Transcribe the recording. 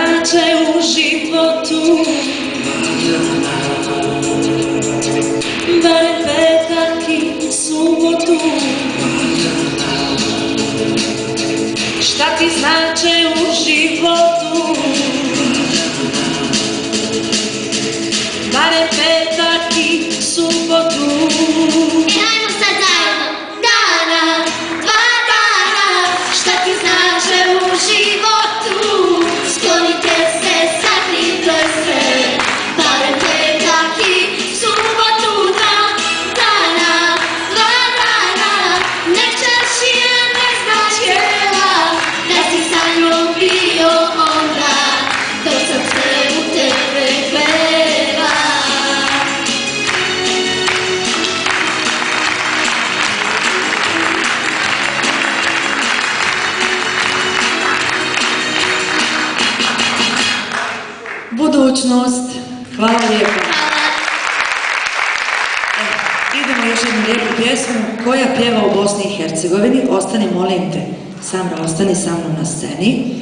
znače u životu, barem petak i subotu. Šta ti znače u životu, barem petak i subotu. Hajmo sad zajedno, dana, dva dana, šta ti znače u životu, sklonite se, sakrite se, barem petak i subotu, dva dana, nek čaršija ne značila, da si sa njom bio onda, dok sam sve u tebe gleda. Budućnost. Hvala lijepo. Idemo još jednu lijepu pjesmu koja pjeva u Bosni i Hercegovini. Ostani, molim te. Samra, ostani sa mnom na sceni.